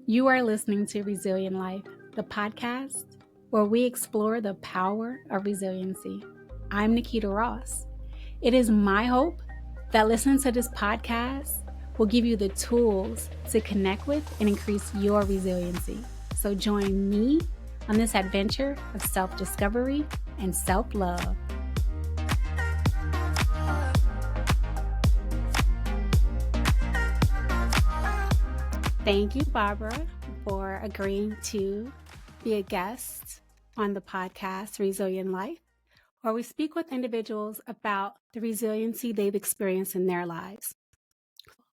You are listening to Resilient Life, the podcast where we explore the power of resiliency. I'm Nikita Ross. It is my hope that listening to this podcast will give you the tools to connect with and increase your resiliency. So join me on this adventure of self-discovery and self-love. Thank you, Barbara, for agreeing to be a guest on the podcast Resilient Life, where we speak with individuals about the resiliency they've experienced in their lives.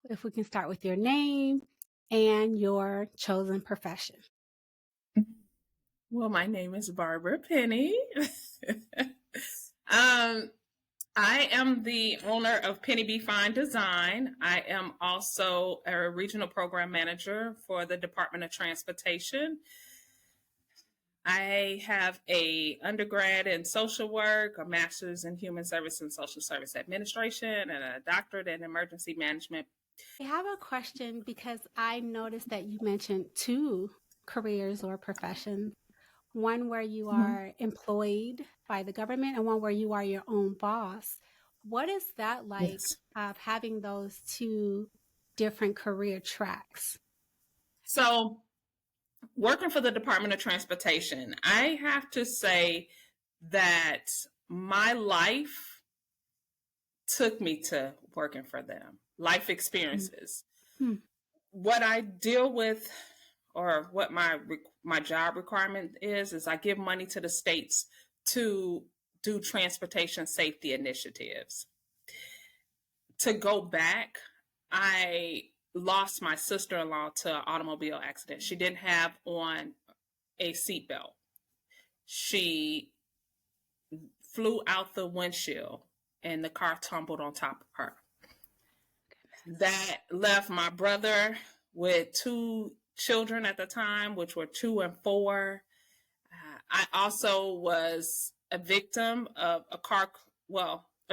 If we can start with your name and your chosen profession. Well, my name is Barbara Penny. I am the owner of Penny Be Fine Design. I am also a regional program manager for the Department of Transportation. I have an undergrad in social work, a master's in human service and social service administration, and a doctorate in emergency management. I have a question because I noticed that you mentioned two careers or professions. One where you are employed by the government and one where you are your own boss. What is that like of having those two different career tracks? So working for the Department of Transportation, I have to say that my life took me to working for them. Life experiences. Mm-hmm. What I deal with, or what my job requirement is I give money to the states to do transportation safety initiatives. To go back, I lost my sister-in-law to an automobile accident. She didn't have on a seatbelt. She flew out the windshield and the car tumbled on top of her. That left my brother with two children at the time, which were 2 and 4. I also was a victim of a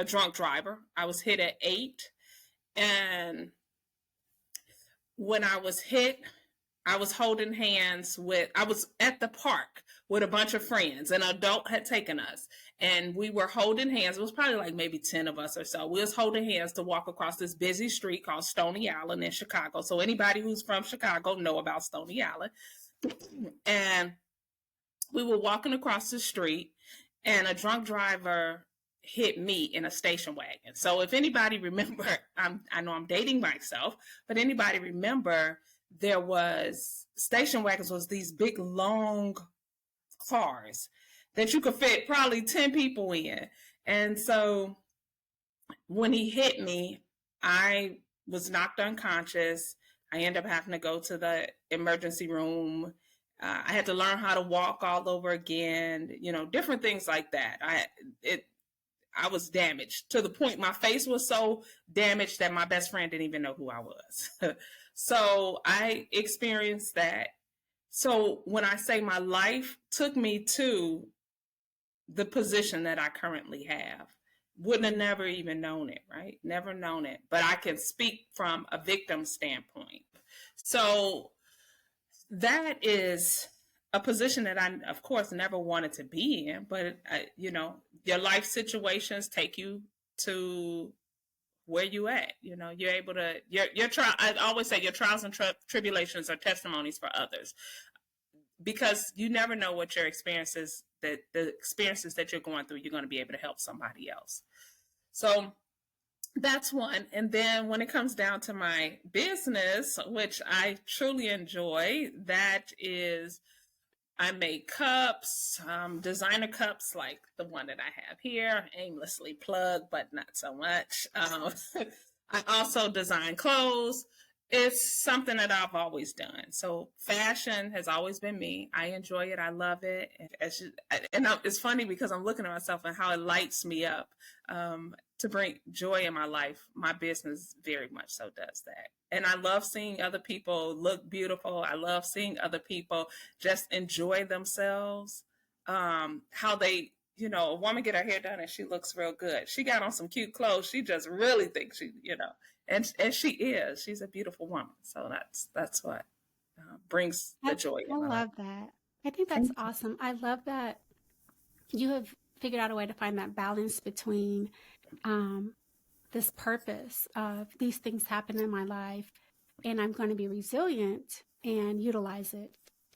drunk driver. I was hit at 8. And when I was hit, I was holding hands I was at the park with a bunch of friends. An adult had taken us and we were holding hands. It was probably like maybe 10 of us or so. We was holding hands to walk across this busy street called Stony Island in Chicago. So anybody who's from Chicago know about Stony Island. And we were walking across the street and a drunk driver hit me in a station wagon. So if anybody remember, I know I'm dating myself, but anybody remember, there was station wagons was these big long cars that you could fit probably 10 people in. And so when he hit me, I was knocked unconscious. I ended up having to go to the emergency room. I had to learn how to walk all over again, different things like that. I was damaged to the point my face was so damaged that my best friend didn't even know who I was. So I experienced that. So when I say my life took me to the position that I currently have, wouldn't have never even known it, right? Never known it. But I can speak from a victim standpoint. So that is a position that I, of course, never wanted to be in. But, your life situations take you to where you at. You're able to, your trial. I always say your trials and tribulations are testimonies for others, because you never know what your experiences, the experiences that you're going through, you're going to be able to help somebody else. So that's one. And then when it comes down to my business, which I truly enjoy, that is, I make cups, designer cups like the one that I have here, aimlessly plugged, but not so much. I also design clothes. It's something that I've always done. So fashion has always been me. I enjoy it. I love it. And it's funny because I'm looking at myself and how it lights me up to bring joy in my life. My business very much so does that. And I love seeing other people look beautiful. I love seeing other people just enjoy themselves. How they, a woman get her hair done and she looks real good. She got on some cute clothes. She just really thinks she, and she's a beautiful woman. So that's what brings the joy I in my life. love that. I think that's Thank you. awesome. I love that you have figured out a way to find that balance between um, this purpose of these things happen in my life, and I'm going to be resilient and utilize it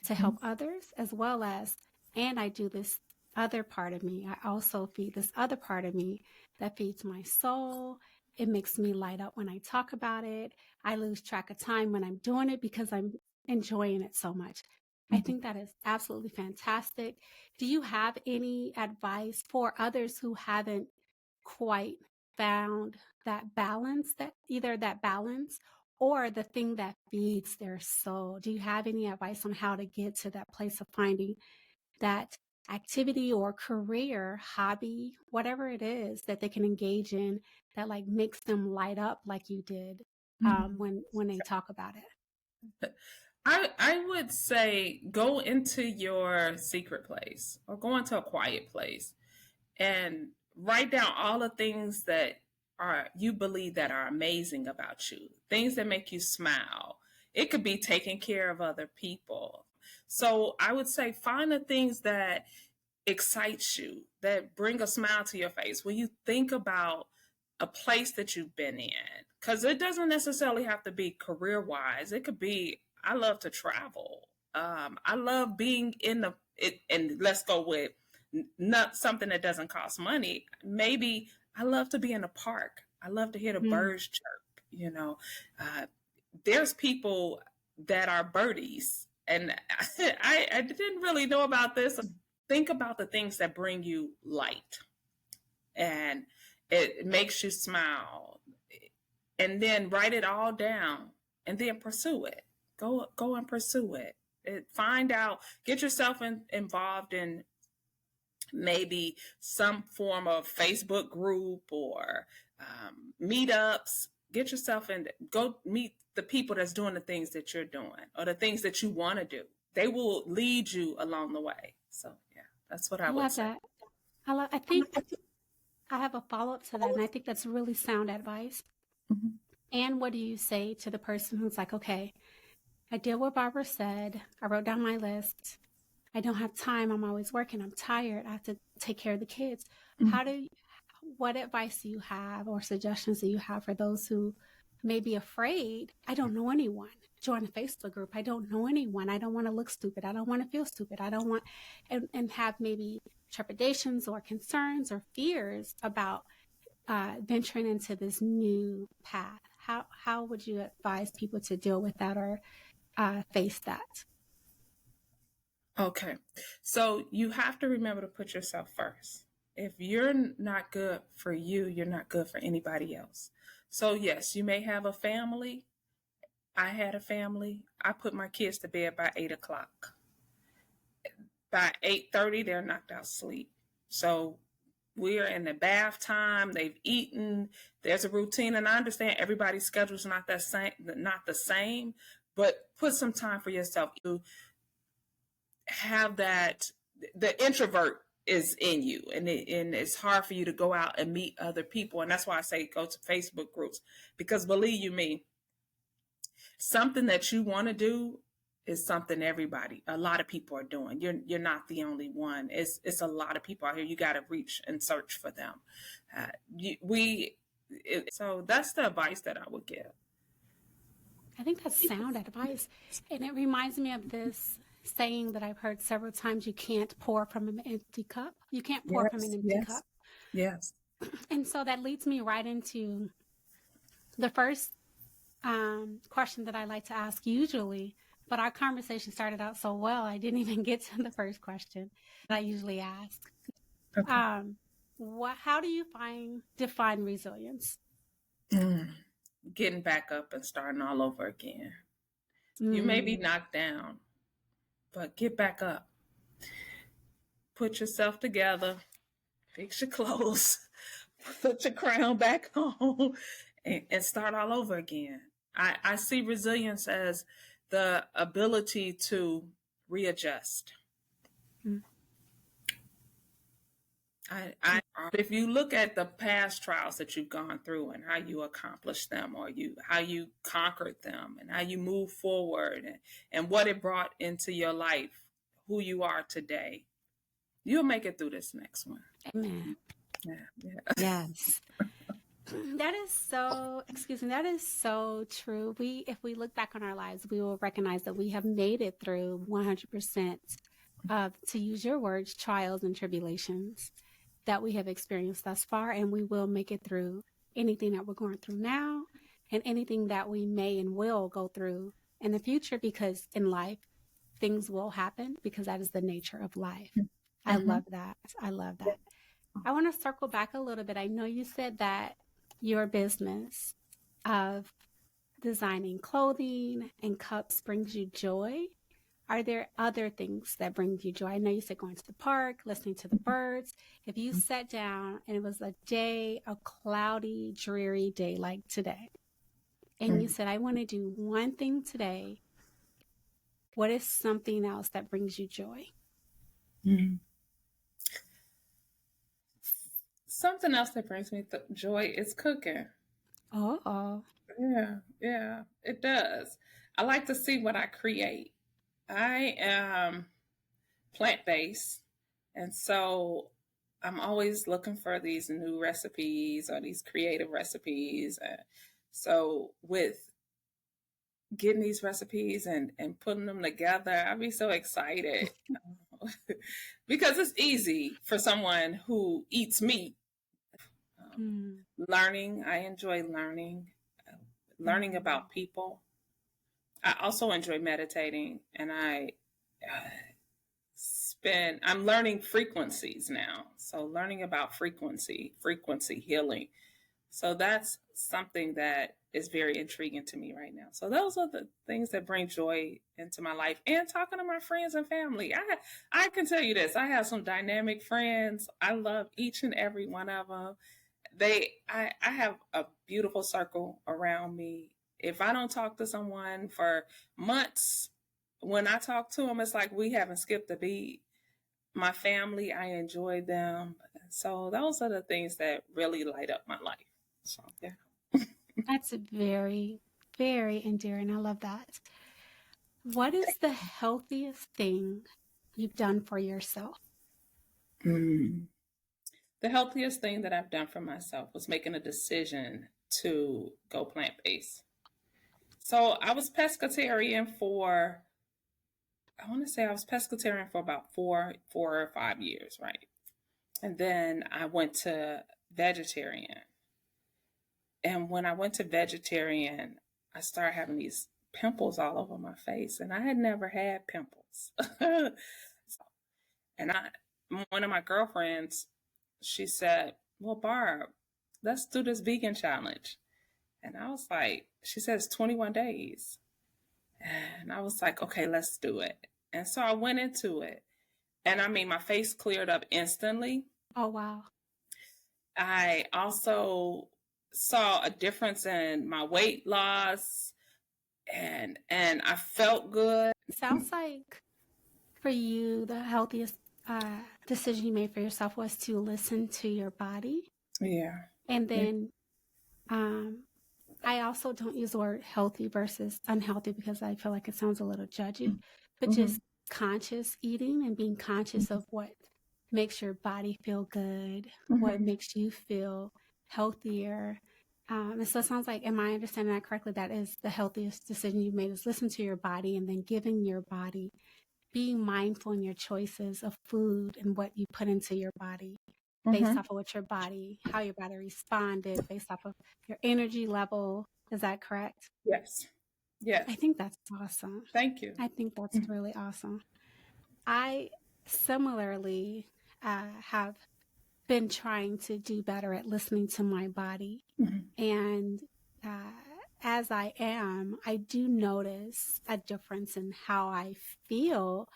to help others as well as, and I do this other part of me. I also feed this other part of me that feeds my soul. It makes me light up when I talk about it. I lose track of time when I'm doing it because I'm enjoying it so much. I Mhm. think that is absolutely fantastic. Do you have any advice for others who haven't quite found that balance, that either that balance or the thing that feeds their soul? Do you have any advice on how to get to that place of finding that activity or career, hobby, whatever it is that they can engage in that like makes them light up like you did when they talk about it? I would say go into your secret place or go into a quiet place and write down all the things that are you believe that are amazing about you, things that make you smile. It could be taking care of other people. So I would say find the things that excite you, that bring a smile to your face when you think about a place that you've been in. Because it doesn't necessarily have to be career wise. It could be, I love to travel. I love being in and let's go with not something that doesn't cost money. Maybe I love to be in a park. I love to hear the Mm. birds chirp. Uh, there's people that are birdies, and I didn't really know about this. Think about the things that bring you light and it makes you smile, and then write it all down and then pursue it. Go and pursue it. Find out, get yourself involved in maybe some form of Facebook group or meetups. Get yourself in, go meet the people that's doing the things that you're doing or the things that you want to do. They will lead you along the way. So yeah, that's what I I would love say. that. I think I have a follow up to that, and I think that's really sound advice. Mhm. And what do you say to the person who's like, okay, I did what Barbara said. I wrote down my list. I don't have time. I'm always working. I'm tired. I have to take care of the kids. What advice do you have or suggestions do you have for those who may be afraid? I don't know anyone. Join a Facebook group. I don't know anyone. I don't want to look stupid. I don't want to feel stupid. I don't want, and have maybe trepidations or concerns or fears about venturing into this new path. How would you advise people to deal with that or face that? Okay. So you have to remember to put yourself first. If you're not good for you, you're not good for anybody else. So, yes, you may have a family. I had a family. I put my kids to bed by 8 o'clock. By 8:30, they're knocked out sleep. So we're in the bath time. They've eaten. There's a routine, and I understand everybody's schedule is not the same. But put some time for yourself. You have that. The introvert is in you, and it's hard for you to go out and meet other people, and that's why I say go to Facebook groups, because believe you me, something that you want to do is something a lot of people are doing. You're not the only one. It's a lot of people out here. You got to reach and search for them. So that's the advice that I would give. I think that's sound advice. And it reminds me of this saying that I've heard several times: you can't pour from an empty cup. You can't pour from an Yes, empty yes, cup. yes. And so that leads me right into the first question that I like to ask usually. But our conversation started out so well, I didn't even get to the first question that I usually ask. Okay. How do you define resilience? Mm. Getting back up and starting all over again. You may be Mm. knocked down, but get back up. Put yourself together. Fix your clothes. Put your crown back on and start all over again. I see resilience as the ability to readjust. Mm. If you look at the past trials that you've gone through and how you accomplished them, or how you conquered them, and how you move forward, and what it brought into your life, who you are today, you'll make it through this next one. Amen. Yeah. Yes. That is so, excuse me, that is so true. If we look back on our lives, we will recognize that we have made it through 100% of, to use your words, trials and tribulations that we have experienced thus far, and we will make it through anything that we're going through now and anything that we may and will go through in the future, because in life, things will happen, because that is the nature of life. I love that. I love that. I want to circle back a little bit. I know you said that your business of designing clothing and cups brings you joy. Are there other things that bring you joy? I know you said going to the park, listening to the birds. If you sat down and it was a cloudy, dreary day like today, and you said, I want to do one thing today, what is something else that brings you joy? Something else that brings me joy is cooking. Oh. Yeah, it does. I like to see what I create. I am plant-based, and so I'm always looking for these new recipes or these creative recipes. So with getting these recipes and putting them together, I'd be so excited because it's easy for someone who eats meat. Learning, I enjoy learning about people. I also enjoy meditating, and I'm learning frequencies now. So learning about frequency healing. So that's something that is very intriguing to me right now. So those are the things that bring joy into my life, and talking to my friends and family. I can tell you this, I have some dynamic friends. I love each and every one of them. I have a beautiful circle around me. If I don't talk to someone for months, when I talk to them, it's like we haven't skipped a beat. My family, I enjoy them. So those are the things that really light up my life. So yeah. That's very, very endearing. I love that. What is the healthiest thing you've done for yourself? The healthiest thing that I've done for myself was making a decision to go plant-based. So I was pescatarian for, I want to say I was pescatarian for about 4 or 5 years, right? And then I went to vegetarian. And when I went to vegetarian, I started having these pimples all over my face, and I had never had pimples. And one of my girlfriends, she said, well, Barb, let's do this vegan challenge. And I was like, she says 21 days. And I was like, okay, let's do it. And so I went into it. And I mean, my face cleared up instantly. Oh, wow. I also saw a difference in my weight loss, and I felt good. Sounds like for you, the healthiest decision you made for yourself was to listen to your body. Yeah. And then I also don't use the word healthy versus unhealthy, because I feel like it sounds a little judgy, but just conscious eating and being conscious of what makes your body feel good, what makes you feel healthier. And so it sounds like, am I understanding that correctly? That is the healthiest decision you've made, is listen to your body, and then giving your body, being mindful in your choices of food and what you put into your body based off of what your body, how your body responded, based off of your energy level. Is that correct? Yes. Yes. I think that's awesome. Thank you. I think that's really awesome. I similarly have been trying to do better at listening to my body. And as I do notice a difference in how I feel,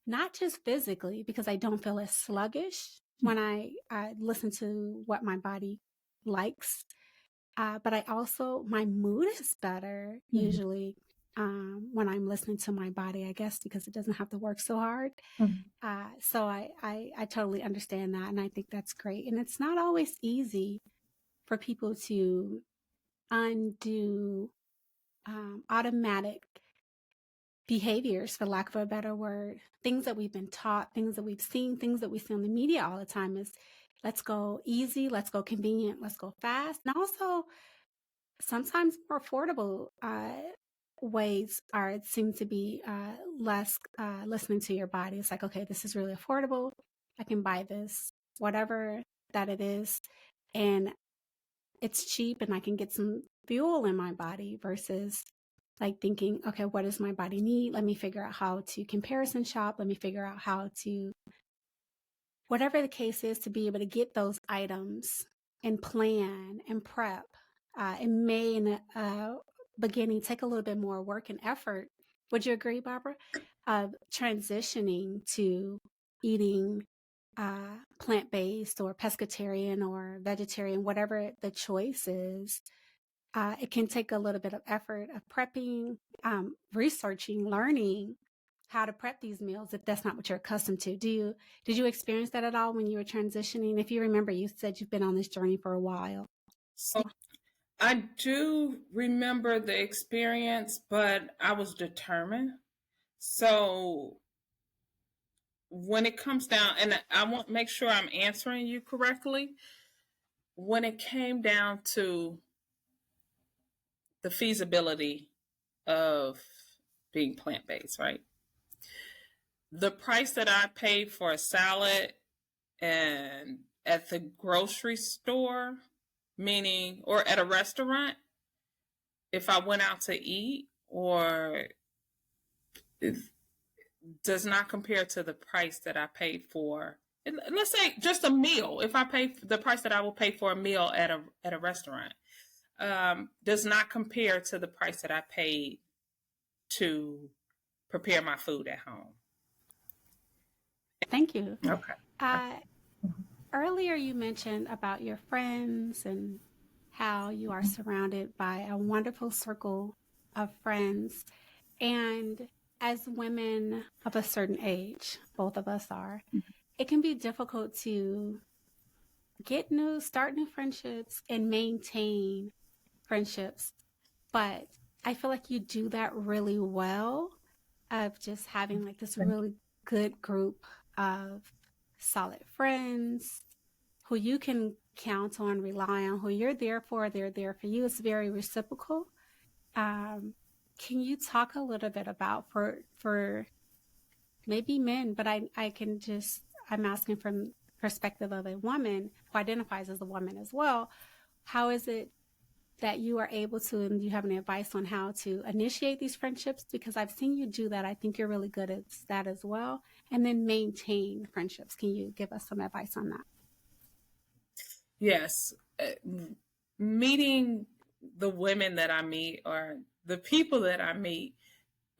not just physically, because I don't feel as sluggish when I listen to what my body likes, but I also, my mood is better usually when I'm listening to my body, I guess, because it doesn't have to work so hard. So I totally understand that. And I think that's great. And it's not always easy for people to undo automatic behaviors, for lack of a better word, things that we've been taught, things that we've seen, things that we see on the media all the time is let's go easy, let's go convenient, let's go fast. And also sometimes more affordable ways seem to be less listening to your body. It's like, okay, this is really affordable. I can buy this, whatever that it is. And it's cheap and I can get some fuel in my body versus like thinking, okay, what does my body need? Let me figure out how to comparison shop. Let me figure out how to, whatever the case is, to be able to get those items and plan and prep. It may in the beginning take a little bit more work and effort. Would you agree, Barbara? Transitioning to eating plant-based or pescatarian or vegetarian, whatever the choice is, it can take a little bit of effort of prepping, researching, learning how to prep these meals if that's not what you're accustomed to. Did you experience that at all when you were transitioning? If you remember, you said you've been on this journey for a while. So I do remember the experience, but I was determined. So when it comes down, and I want to make sure I'm answering you correctly, when it came down to the feasibility of being plant-based, right? The price that I paid for a salad and at the grocery store, meaning, or at a restaurant, if I went out to eat, or does not compare to the price that I paid for, let's say just a meal. If I pay the price that I will pay for a meal at a restaurant, does not compare to the price that I paid to prepare my food at home. Thank you. Okay. Earlier you mentioned about your friends and how you are surrounded by a wonderful circle of friends. And as women of a certain age, both of us are, it can be difficult to start new friendships and maintain friendships. But I feel like you do that really well, of just having like this really good group of solid friends who you can count on, rely on, who you're there for, they're there for you. It's very reciprocal. Can you talk a little bit about for maybe men, but I'm asking from perspective of a woman who identifies as a woman as well. How is it that you are able to, and do you have any advice on how to initiate these friendships? Because I've seen you do that. I think you're really good at that as well. And then maintain friendships. Can you give us some advice on that? Yes. Meeting the women that I meet, or the people that I meet,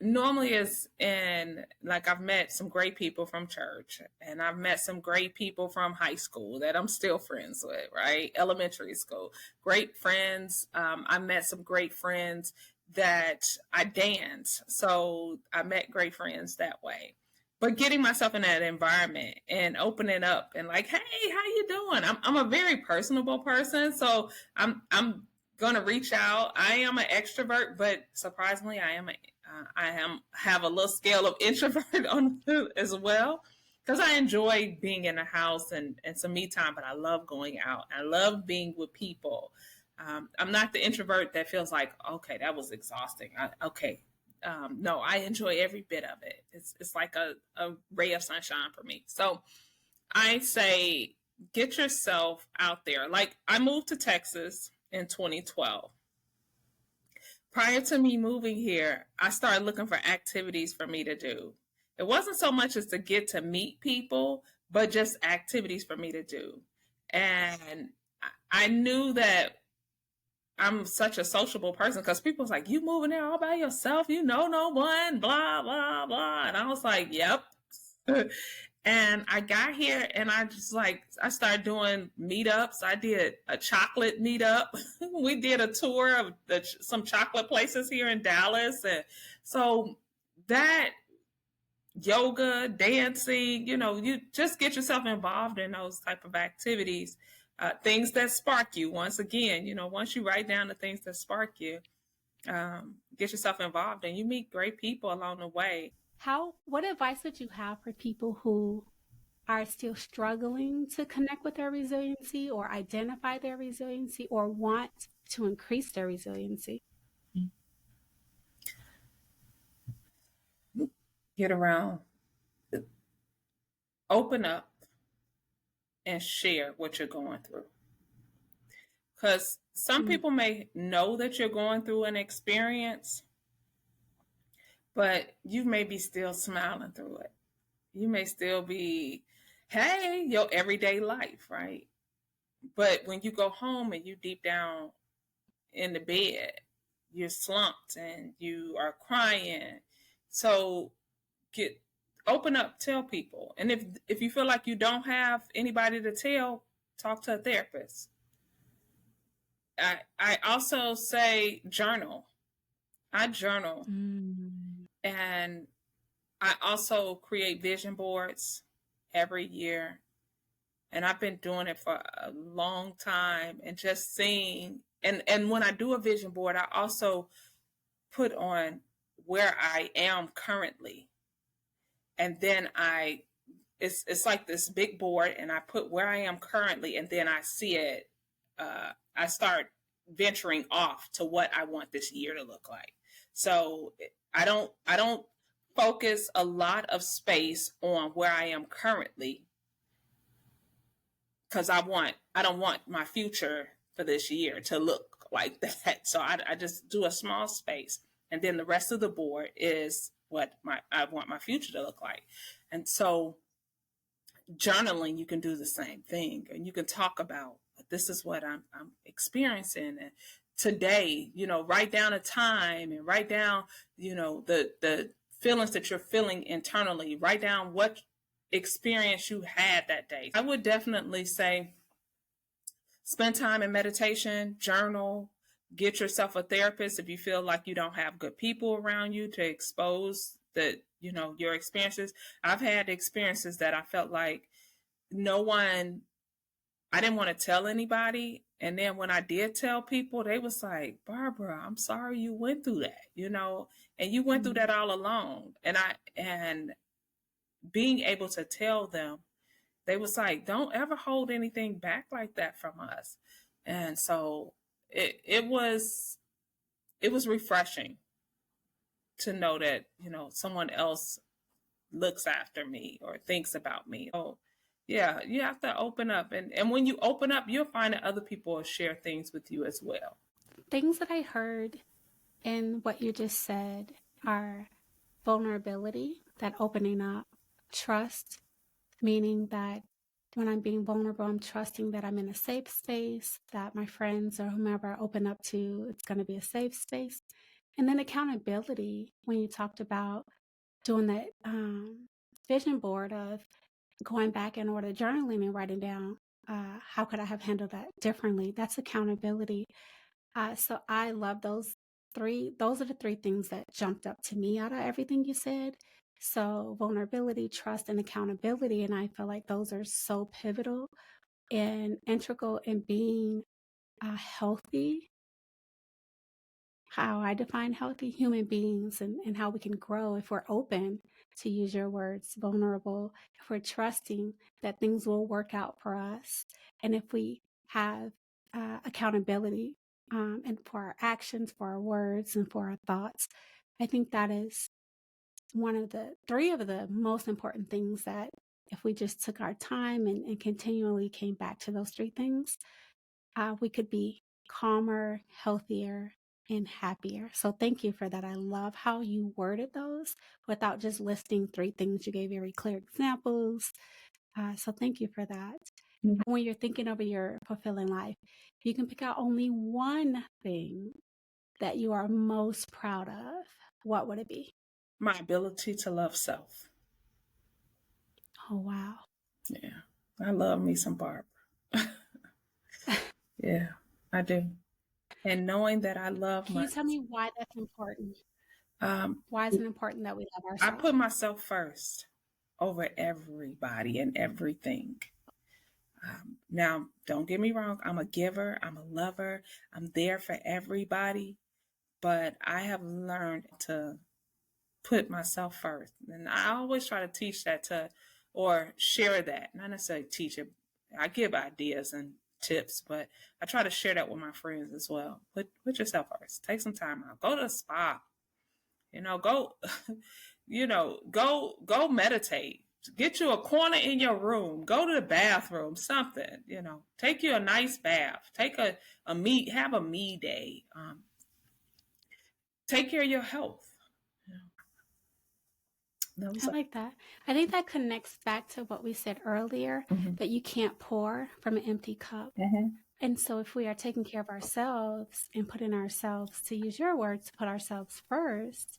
normally is in, like, I've met some great people from church, and I've met some great people from high school that I'm still friends with, right? Elementary school, great friends. I met some great friends that I dance. So I met great friends that way. But getting myself in that environment and opening up and like, hey, how you doing? I'm a very personable person, so I'm gonna reach out. I am an extrovert, but surprisingly, I have a little scale of introvert on as well, because I enjoy being in the house and some me time, but I love going out. I love being with people. I'm not the introvert that feels like, okay, that was exhausting. No, I enjoy every bit of it. It's like a ray of sunshine for me. So I say, get yourself out there. Like, I moved to Texas in 2012. Prior to me moving here, I started looking for activities for me to do. It wasn't so much as to get to meet people, but just activities for me to do. And I knew that I'm such a sociable person, because people was like, you moving there all by yourself? You know no one, blah, blah, blah. And I was like, yep. And I got here and I started doing meetups. I did a chocolate meetup. We did a tour of some chocolate places here in Dallas. And so that yoga, dancing, you just get yourself involved in those type of activities, things that spark you. Once again, once you write down the things that spark you, get yourself involved and you meet great people along the way. What advice would you have for people who are still struggling to connect with their resiliency or identify their resiliency or want to increase their resiliency? Get around, open up, and share what you're going through. Because some people may know that you're going through an experience, but you may be still smiling through it. You may still be, hey, your everyday life, right? But when you go home and you deep down in the bed, you're slumped and you are crying. So open up, tell people. And if you feel like you don't have anybody to tell, talk to a therapist. I also say journal. I journal. And I also create vision boards every year. And I've been doing it for a long time and just seeing. And when I do a vision board, I also put on where I am currently. And then it's like this big board, and I put where I am currently, and then I see it. I start venturing off to what I want this year to look like. So I don't focus a lot of space on where I am currently, because I don't want my future for this year to look like that. So I just do a small space, and then the rest of the board is what I want my future to look like. And so journaling, you can do the same thing, and you can talk about, this is what I'm experiencing and today, write down a time and write down, the feelings that you're feeling internally. Write down what experience you had that day. I would definitely say spend time in meditation, journal, get yourself a therapist if you feel like you don't have good people around you to expose your experiences. I've had experiences that I felt like I didn't want to tell anybody. And then when I did tell people, they was like, Barbara, I'm sorry you went through that, and you went through that all alone. And being able to tell them, they was like, don't ever hold anything back like that from us. And so it was refreshing to know that, someone else looks after me or thinks about me. So yeah, you have to open up. And when you open up, you'll find that other people will share things with you as well. Things that I heard in what you just said are vulnerability, that opening up, trust, meaning that when I'm being vulnerable, I'm trusting that I'm in a safe space, that my friends or whomever I open up to, it's going to be a safe space. And then accountability, when you talked about doing that vision board of going back in order journaling and writing down, how could I have handled that differently? That's accountability. So I love those three. Those are the three things that jumped up to me out of everything you said. So vulnerability, trust, and accountability. And I feel like those are so pivotal and integral in being healthy, how I define healthy human beings, and how we can grow if we're open, to use your words, vulnerable, if we're trusting that things will work out for us, and if we have accountability, and for our actions, for our words, and for our thoughts. I think that is one of the three of the most important things that if we just took our time and continually came back to those three things, we could be calmer, healthier, and happier. So thank you for that. I love how you worded those without just listing three things. You gave very clear examples. So thank you for that. When you're thinking over your fulfilling life, if you can pick out only one thing that you are most proud of, what would it be? My ability to love self. Oh, wow. Yeah. I love me some Barbara. Yeah, I do. And knowing that I love Can you tell me why that's important? um, Why is it important that we love I ourselves? put myself first over everybody and everything. Now, don't get me wrong. I'm a giver. I'm a lover. I'm there for everybody. But I have learned to put myself first. And I always try to teach that or share that. Not necessarily teach it. I give ideas and tips, but I try to share that with my friends as well. Put yourself first. Take some time out. Go to the spa. Go, go meditate. Get you a corner in your room. Go to the bathroom, something, take you a nice bath. Take have a me day. Take care of your health. I like that. I think that connects back to what we said earlier, that you can't pour from an empty cup. And so if we are taking care of ourselves and putting ourselves, to use your words, to put ourselves first,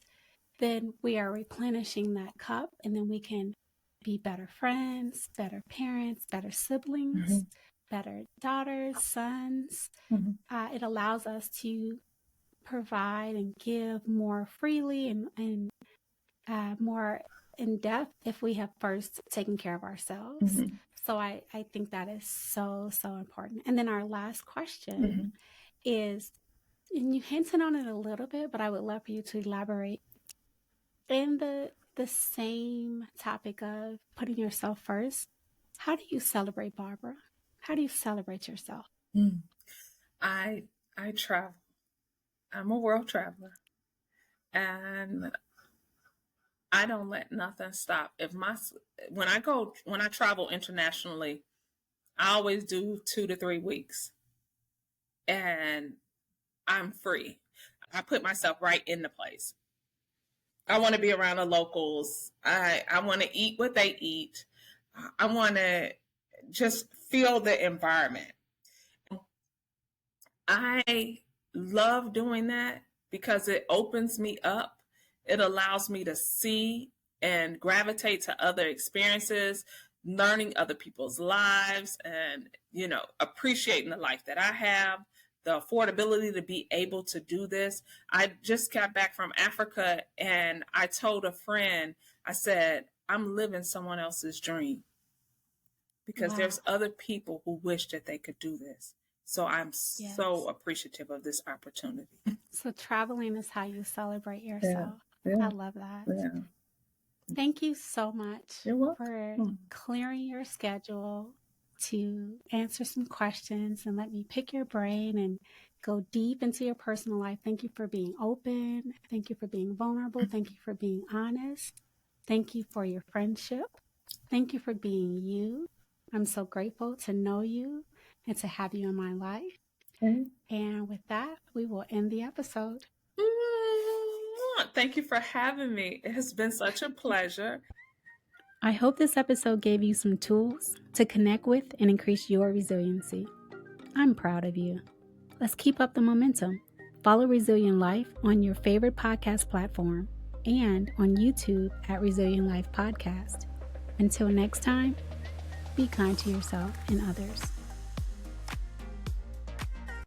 then we are replenishing that cup, and then we can be better friends, better parents, better siblings, better daughters, sons. It allows us to provide and give more freely and more in depth if we have first taken care of ourselves. So I think that is so, so important. And then our last question is, and you hinted on it a little bit, but I would love for you to elaborate in the same topic of putting yourself first. How do you celebrate, Barbara? How do you celebrate yourself? I travel. I'm a world traveler, and I don't let nothing stop. When I travel internationally, I always do 2 to 3 weeks, and I'm free. I put myself right in the place. I want to be around the locals. I want to eat what they eat. I want to just feel the environment. I love doing that because it opens me up. It allows me to see and gravitate to other experiences, learning other people's lives, and, appreciating the life that I have, the affordability to be able to do this. I just got back from Africa, and I told a friend, I said, I'm living someone else's dream because there's other people who wish that they could do this. So I'm so appreciative of this opportunity. So traveling is how you celebrate yourself. I love that. Yeah. Thank you so much for clearing your schedule to answer some questions and let me pick your brain and go deep into your personal life. Thank you for being open. Thank you for being vulnerable. Thank you for being honest. Thank you for your friendship. Thank you for being you. I'm so grateful to know you and to have you in my life. And with that, we will end the episode. Thank you for having me. It has been such a pleasure. I hope this episode gave you some tools to connect with and increase your resiliency. I'm proud of you. Let's keep up the momentum. Follow Resilient Life on your favorite podcast platform and on YouTube at Resilient Life Podcast. Until next time, be kind to yourself and others.